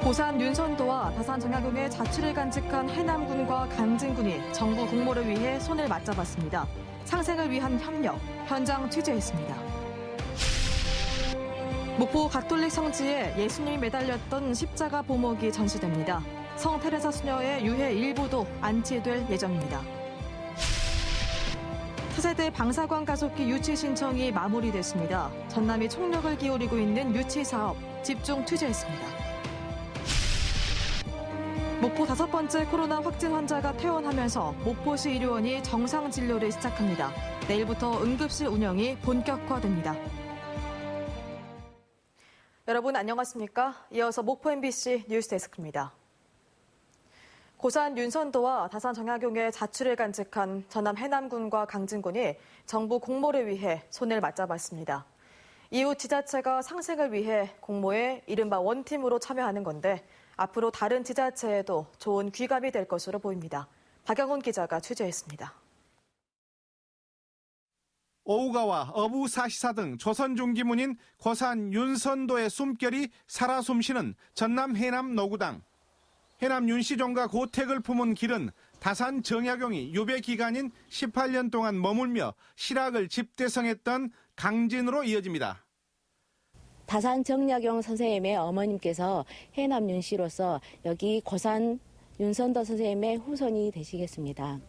고산 윤선도와 다산 정약용의 자취를 간직한 해남군과 강진군이 정부 공모를 위해 손을 맞잡았습니다. 상생을 위한 협력, 현장 취재했습니다. 목포 가톨릭 성지에 예수님이 매달렸던 십자가 보목이 전시됩니다. 성 테레사 수녀의 유해 일부도 안치될 예정입니다. 차세대 방사관 가속기 유치 신청이 마무리됐습니다. 전남이 총력을 기울이고 있는 유치 사업 집중 취재했습니다. 목포 5번째 코로나 확진 환자가 퇴원하면서 목포시 의료원이 정상 진료를 시작합니다. 내일부터 응급실 운영이 본격화됩니다. 여러분 안녕하십니까? 이어서 목포 MBC 뉴스데스크입니다. 고산 윤선도와 다산 정약용의 자취를 간직한 전남 해남군과 강진군이 정부 공모를 위해 손을 맞잡았습니다. 이후 지자체가 상생을 위해 공모에 이른바 원팀으로 참여하는 건데 앞으로 다른 지자체에도 좋은 귀감이 될 것으로 보입니다. 박영훈 기자가 취재했습니다. 오우가와 어부사시사 등 조선 중기문인 고산 윤선도의 숨결이 살아 숨쉬는 전남 해남 노구당. 해남 윤시종과 고택을 품은 길은 다산 정약용이 유배 기간인 18년 동안 머물며 실학을 집대성했던 강진으로 이어집니다. 다산 정약용 선생님의 어머님께서 해남 윤씨로서 여기 고산 윤선도 선생님의 후손이 되시겠습니다.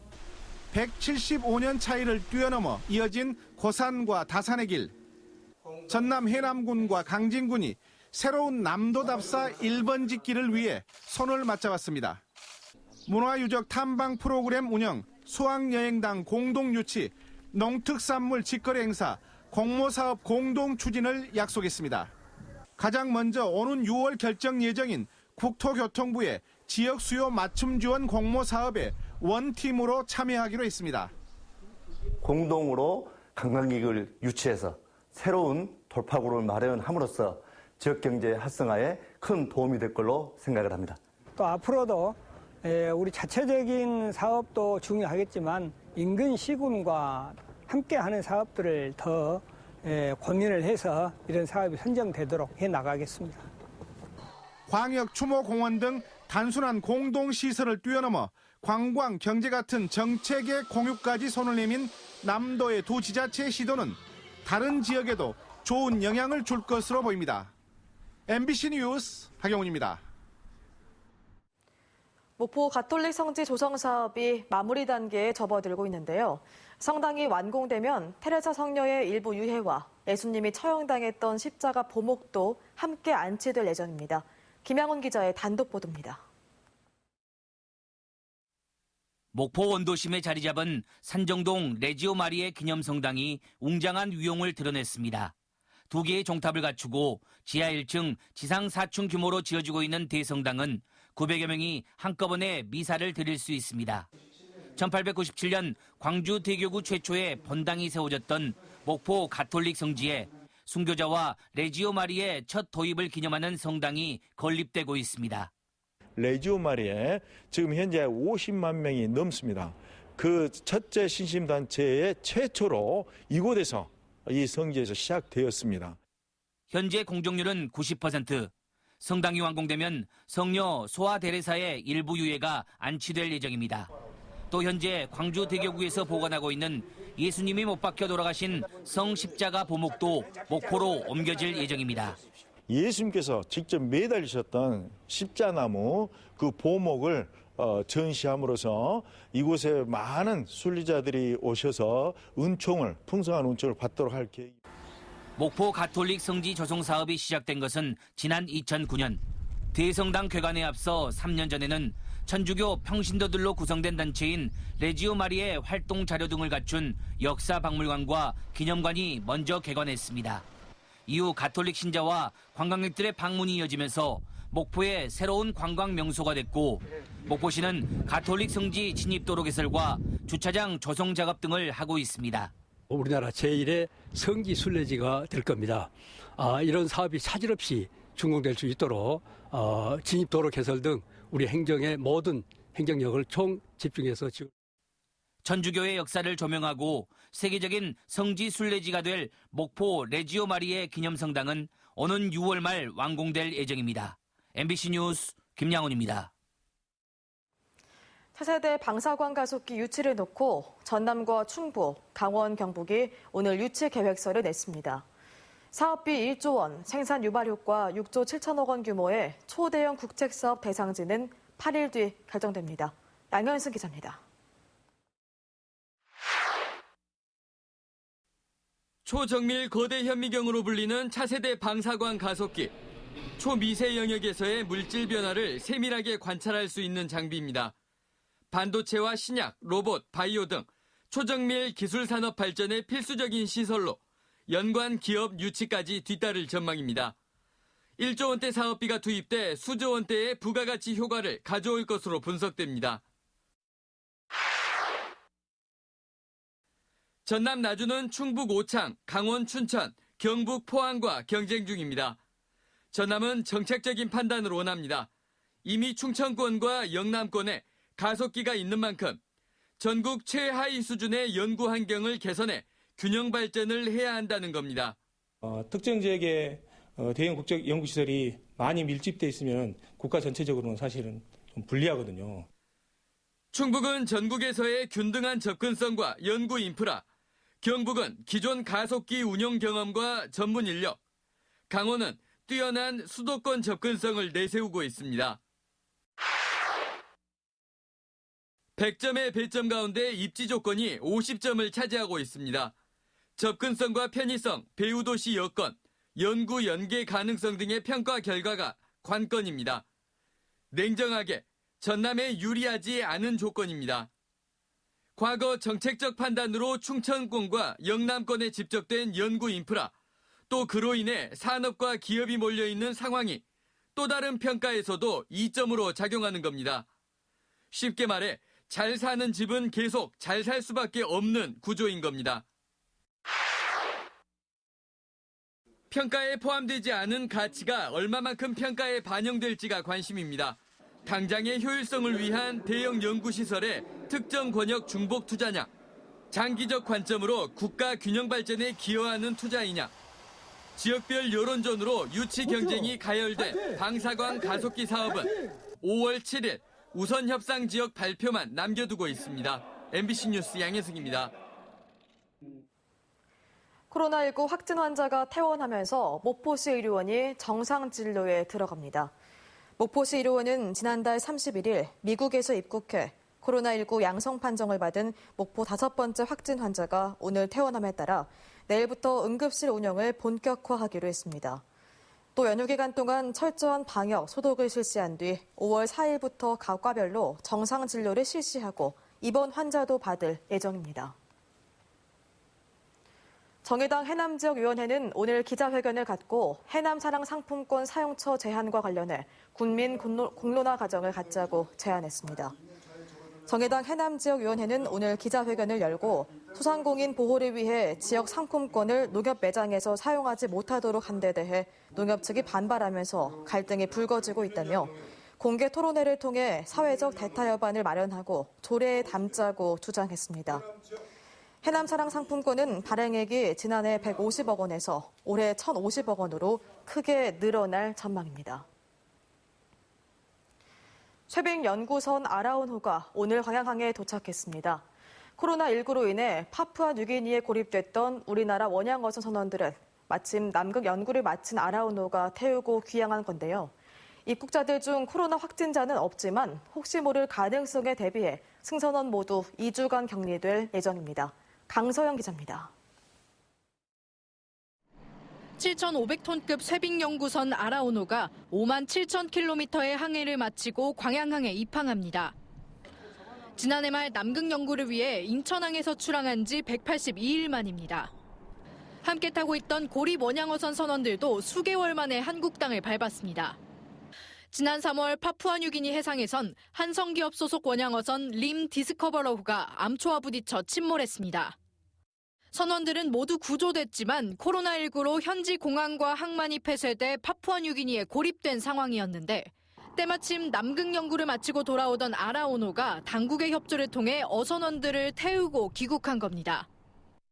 175년 차이를 뛰어넘어 이어진 고산과 다산의 길. 전남 해남군과 강진군이 새로운 남도답사 1번 짓기를 위해 손을 맞잡았습니다. 문화유적 탐방 프로그램 운영, 수학여행당 공동유치, 농특산물 직거래 행사, 공모사업 공동 추진을 약속했습니다. 가장 먼저 오는 6월 결정 예정인 국토교통부의 지역 수요 맞춤 지원 공모사업에 원팀으로 참여하기로 했습니다. 공동으로 관광객을 유치해서 새로운 돌파구를 마련함으로써 지역경제 활성화에 큰 도움이 될 걸로 생각을 합니다. 또 앞으로도 우리 자체적인 사업도 중요하겠지만 인근 시군과 함께하는 사업들을 더 고민을 해서 이런 사업이 선정되도록 해나가겠습니다. 광역 추모공원 등 단순한 공동시설을 뛰어넘어 관광, 경제 같은 정책의 공유까지 손을 내민 남도의 두 지자체의 시도는 다른 지역에도 좋은 영향을 줄 것으로 보입니다. MBC 뉴스 박영훈입니다. 목포 가톨릭 성지 조성 사업이 마무리 단계에 접어들고 있는데요. 성당이 완공되면 테레사 성녀의 일부 유해와 예수님이 처형당했던 십자가 보목도 함께 안치될 예정입니다. 김양훈 기자의 단독 보도입니다. 목포 원도심에 자리 잡은 산정동 레지오 마리의 기념성당이 웅장한 위용을 드러냈습니다. 2개의 종탑을 갖추고 지하 1층, 지상 4층 규모로 지어지고 있는 대성당은 900여 명이 한꺼번에 미사를 드릴 수 있습니다. 1897년 광주 대교구 최초의 본당이 세워졌던 목포 가톨릭 성지에 순교자와 레지오 마리의 첫 도입을 기념하는 성당이 건립되고 있습니다. 레지오 마리에 지금 현재 50만 명이 넘습니다. 그 첫째 신심단체의 최초로 이곳에서 이 성지에서 시작되었습니다. 현재 공정률은 90%. 성당이 완공되면 성녀 소아 데레사의 일부 유해가 안치될 예정입니다. 또 현재 광주 대교구에서 보관하고 있는 예수님이 못 박혀 돌아가신 성 십자가 보목도 목포로 옮겨질 예정입니다. 예수님께서 직접 매달리셨던 십자나무 그 보목을 전시함으로써 이곳에 많은 순리자들이 오셔서 풍성한 은총을 받도록 할 계획입니다. 목포 가톨릭 성지 조성 사업이 시작된 것은 지난 2009년. 대성당 개관에 앞서 3년 전에는 천주교 평신도들로 구성된 단체인 레지오 마리의 활동 자료 등을 갖춘 역사박물관과 기념관이 먼저 개관했습니다. 이후 가톨릭 신자와 관광객들의 방문이 이어지면서 목포의 새로운 관광 명소가 됐고 목포시는 가톨릭 성지 진입도로 개설과 주차장 조성 작업 등을 하고 있습니다. 우리나라 제1의 성지 순례지가 될 겁니다. 이런 사업이 차질 없이 준공될 수 있도록 진입도로 개설 등 우리 행정의 모든 행정력을 총 집중해서 지금. 천주교의 역사를 조명하고 세계적인 성지 순례지가 될 목포 레지오 마리의 기념성당은 오는 6월 말 완공될 예정입니다. MBC 뉴스 김양훈입니다. 차세대 방사관 가속기 유치를 놓고 전남과 충북, 강원, 경북이 오늘 유치 계획서를 냈습니다. 사업비 1조 원, 생산 유발 효과 6조 7천억 원 규모의 초대형 국책사업 대상지는 8일 뒤 결정됩니다. 양현승 기자입니다. 초정밀 거대 현미경으로 불리는 차세대 방사관 가속기. 초미세 영역에서의 물질 변화를 세밀하게 관찰할 수 있는 장비입니다. 반도체와 신약, 로봇, 바이오 등 초정밀 기술 산업 발전의 필수적인 시설로 연관 기업 유치까지 뒤따를 전망입니다. 1조 원대 사업비가 투입돼 수조 원대의 부가가치 효과를 가져올 것으로 분석됩니다. 전남 나주는 충북 오창, 강원 춘천, 경북 포항과 경쟁 중입니다. 전남은 정책적인 판단을 원합니다. 이미 충청권과 영남권에 가속기가 있는 만큼 전국 최하위 수준의 연구 환경을 개선해 균형 발전을 해야 한다는 겁니다. 특정 지역에 대형 국적 연구시설이 많이 밀집돼 있으면 국가 전체적으로는 사실은 좀 불리하거든요. 충북은 전국에서의 균등한 접근성과 연구 인프라, 경북은 기존 가속기 운용 경험과 전문 인력, 강원은 뛰어난 수도권 접근성을 내세우고 있습니다. 100점의 배점 가운데 입지 조건이 50점을 차지하고 있습니다. 접근성과 편의성, 배후도시 여건, 연구 연계 가능성 등의 평가 결과가 관건입니다. 냉정하게 전남에 유리하지 않은 조건입니다. 과거 정책적 판단으로 충청권과 영남권에 집적된 연구 인프라, 또 그로 인해 산업과 기업이 몰려있는 상황이 또 다른 평가에서도 이점으로 작용하는 겁니다. 쉽게 말해 잘 사는 집은 계속 잘 살 수밖에 없는 구조인 겁니다. 평가에 포함되지 않은 가치가 얼마만큼 평가에 반영될지가 관심입니다. 당장의 효율성을 위한 대형 연구시설의 특정 권역 중복 투자냐, 장기적 관점으로 국가 균형 발전에 기여하는 투자이냐, 지역별 여론전으로 유치 경쟁이 가열된 방사관 가속기 사업은 5월 7일 우선 협상 지역 발표만 남겨두고 있습니다. MBC 뉴스 양혜승입니다. 코로나19 확진 환자가 퇴원하면서 목포시 의료원이 정상 진료에 들어갑니다. 목포시 의료원은 지난달 31일 미국에서 입국해 코로나19 양성 판정을 받은 목포 5번째 확진 환자가 오늘 퇴원함에 따라 내일부터 응급실 운영을 본격화하기로 했습니다. 또 연휴 기간 동안 철저한 방역, 소독을 실시한 뒤 5월 4일부터 각 과별로 정상 진료를 실시하고 입원 환자도 받을 예정입니다. 정의당 해남지역위원회는 오늘 기자회견을 갖고 해남 사랑 상품권 사용처 제한과 관련해 국민 공론화 과정을 갖자고 제안했습니다. 정의당 해남지역위원회는 오늘 기자회견을 열고 소상공인 보호를 위해 지역 상품권을 농협 매장에서 사용하지 못하도록 한 데 대해 농협 측이 반발하면서 갈등이 불거지고 있다며 공개 토론회를 통해 사회적 대타 여반을 마련하고 조례에 담자고 주장했습니다. 해남사랑 상품권은 발행액이 지난해 150억 원에서 올해 1,050억 원으로 크게 늘어날 전망입니다. 쇠빙 연구선 아라운호가 오늘 광양항에 도착했습니다. 코로나19로 인해 파푸아뉴기니에 고립됐던 우리나라 원양어선 선원들은 마침 남극 연구를 마친 아라운호가 태우고 귀향한 건데요. 입국자들 중 코로나 확진자는 없지만 혹시 모를 가능성에 대비해 승선원 모두 2주간 격리될 예정입니다. 강서영 기자입니다. 7,500톤급 쇠빙 연구선 아라오노가 5만 7천 킬로미터의 항해를 마치고 광양항에 입항합니다. 지난해 말 남극 연구를 위해 인천항에서 출항한 지 182일 만입니다. 함께 타고 있던 고립 원양어선 선원들도 수개월 만에 한국 땅을 밟았습니다. 지난 3월 파푸아뉴기니 해상에선 한성기업 소속 원양어선 림 디스커버러호가 암초와 부딪혀 침몰했습니다. 선원들은 모두 구조됐지만 코로나19로 현지 공항과 항만이 폐쇄돼 파푸아뉴기니에 고립된 상황이었는데 때마침 남극 연구를 마치고 돌아오던 아라오노가 당국의 협조를 통해 어선원들을 태우고 귀국한 겁니다.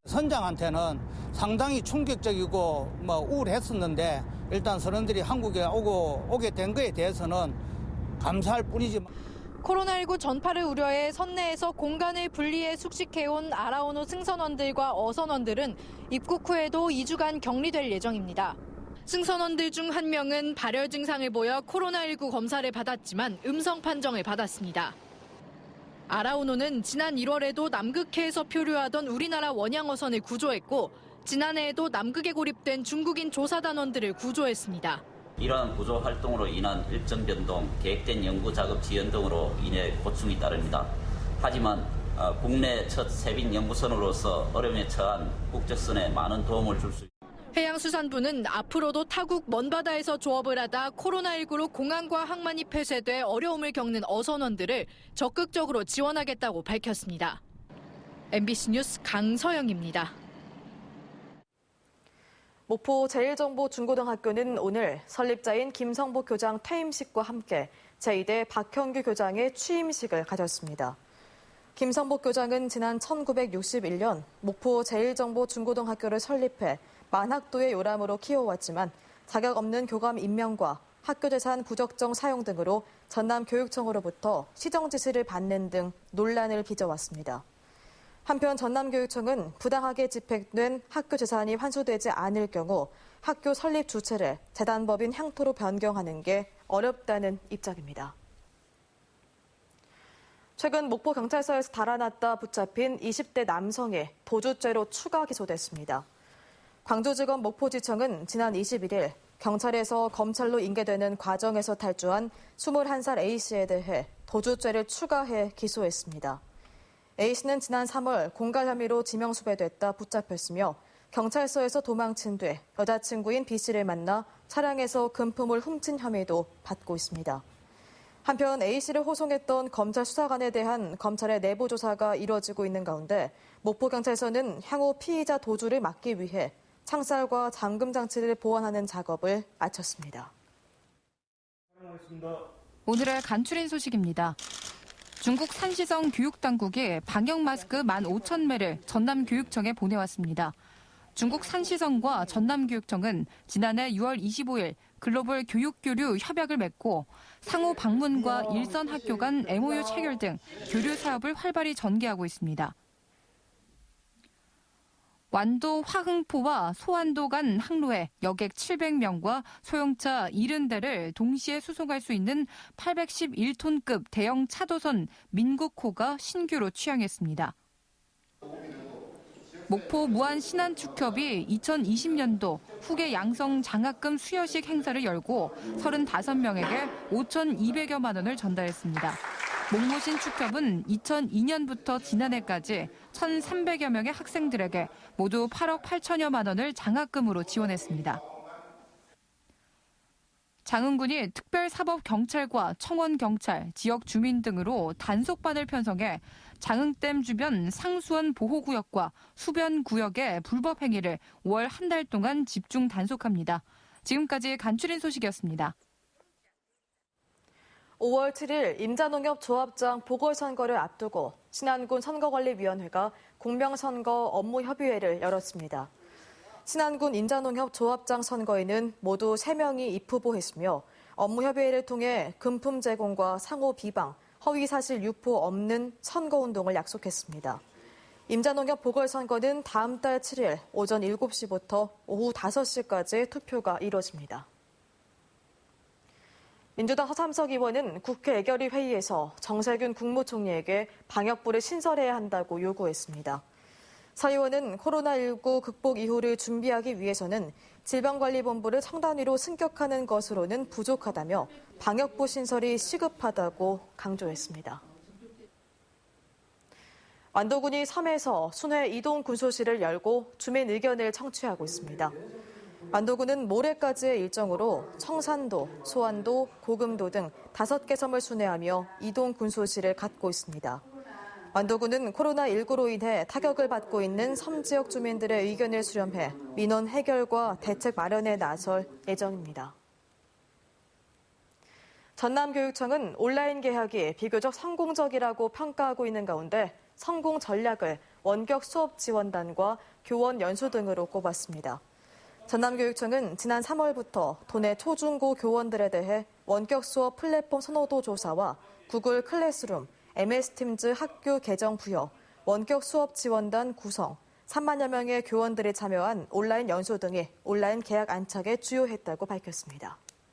선장한테는 상당히 충격적이고 우울했었는데 일단 선원들이 한국에 오게 된 거에 대해서는 감사할 뿐이지. 코로나19 전파를 우려해 선내에서 공간을 분리해 숙식해온 아라오노 승선원들과 어선원들은 입국 후에도 2주간 격리될 예정입니다. 승선원들 중 한 명은 발열 증상을 보여 코로나19 검사를 받았지만 음성 판정을 받았습니다. 아라오노는 지난 1월에도 남극해에서 표류하던 우리나라 원양어선을 구조했고 지난해에도 남극에 고립된 중국인 조사단원들을 구조했습니다. 이러한 구조 활동으로 인한 일정 변동, 계획된 연구 작업 지연 등으로 인해 고충이 따릅니다. 하지만 국내 첫 세빈 연구선으로서 어려움에 처한 국적선에 많은 도움을 줄 수 있습니다. 해양수산부는 앞으로도 타국 먼바다에서 조업을 하다 코로나19로 공항과 항만이 폐쇄돼 어려움을 겪는 어선원들을 적극적으로 지원하겠다고 밝혔습니다. MBC 뉴스 강서영입니다. 목포 제1정보중고등학교는 오늘 설립자인 김성복 교장 퇴임식과 함께 제2대 박형규 교장의 취임식을 가졌습니다. 김성복 교장은 지난 1961년 목포 제1정보중고등학교를 설립해 만학도의 요람으로 키워왔지만 자격 없는 교감 임명과 학교재산 부적정 사용 등으로 전남교육청으로부터 시정 지시를 받는 등 논란을 빚어왔습니다. 한편 전남교육청은 부당하게 집행된 학교 재산이 환수되지 않을 경우 학교 설립 주체를 재단법인 향토로 변경하는 게 어렵다는 입장입니다. 최근 목포경찰서에서 달아났다 붙잡힌 20대 남성이 도주죄로 추가 기소됐습니다. 광주지검 목포지청은 지난 21일 경찰에서 검찰로 인계되는 과정에서 탈주한 21살 A씨에 대해 도주죄를 추가해 기소했습니다. A씨는 지난 3월 공갈 혐의로 지명수배됐다 붙잡혔으며 경찰서에서 도망친 뒤 여자친구인 B씨를 만나 차량에서 금품을 훔친 혐의도 받고 있습니다. 한편 A씨를 호송했던 검찰 수사관에 대한 검찰의 내부 조사가 이뤄지고 있는 가운데 목포경찰서는 향후 피의자 도주를 막기 위해 창살과 잠금 장치를 보완하는 작업을 마쳤습니다. 오늘의 간추린 소식입니다. 중국 산시성 교육당국이 방역마스크 15,000매를 전남교육청에 보내왔습니다. 중국 산시성과 전남교육청은 지난해 6월 25일 글로벌 교육교류 협약을 맺고 상호 방문과 일선 학교 간 MOU 체결 등 교류 사업을 활발히 전개하고 있습니다. 완도 화흥포와 소완도 간 항로에 여객 700명과 소형차 70대를 동시에 수송할 수 있는 811톤급 대형 차도선 민국호가 신규로 취항했습니다. 목포 무안신안축협이 2020년도 후계 양성 장학금 수여식 행사를 열고 35명에게 5,200여만 원을 전달했습니다. 목모신 축협은 2002년부터 지난해까지 1,300여 명의 학생들에게 모두 8억 8천여만 원을 장학금으로 지원했습니다. 장흥군이 특별사법경찰과 청원경찰, 지역 주민 등으로 단속반을 편성해 장흥댐 주변 상수원 보호구역과 수변구역의 불법 행위를 5월 한 달 동안 집중 단속합니다. 지금까지 간추린 소식이었습니다. 5월 7일 임자농협 조합장 보궐선거를 앞두고 신안군 선거관리위원회가 공명선거 업무협의회를 열었습니다. 신안군 임자농협 조합장 선거에는 모두 3명이 입후보했으며 업무협의회를 통해 금품 제공과 상호 비방, 허위사실 유포 없는 선거운동을 약속했습니다. 임자농협 보궐선거는 다음 달 7일 오전 7시부터 오후 5시까지 투표가 이뤄집니다. 민주당 서삼석 의원은 국회 애결위 회의에서 정세균 국무총리에게 방역부를 신설해야 한다고 요구했습니다. 서 의원은 코로나19 극복 이후를 준비하기 위해서는 질병관리본부를 청단위로 승격하는 것으로는 부족하다며 방역부 신설이 시급하다고 강조했습니다. 완도군이 섬에서 순회 이동 군소실을 열고 주민 의견을 청취하고 있습니다. 완도군은 모레까지의 일정으로 청산도, 소안도, 고금도 등 5개 섬을 순회하며 이동 군소실을 갖고 있습니다. 완도군은 코로나19로 인해 타격을 받고 있는 섬 지역 주민들의 의견을 수렴해 민원 해결과 대책 마련에 나설 예정입니다. 전남교육청은 온라인 개학이 비교적 성공적이라고 평가하고 있는 가운데 성공 전략을 원격 수업 지원단과 교원 연수 등으로 꼽았습니다. 전남교육청은 지난 3월부터 도내 초중고 교원들에 대해 원격 수업 플랫폼 선호도 조사와 구글 클래스룸, MS팀즈 학교 계정 부여, 원격 수업 지원단 구성, 3만여 명의 교원들이 참여한 온라인 연수 등이 온라인 계약 안착에 주요했다고 밝혔습니다.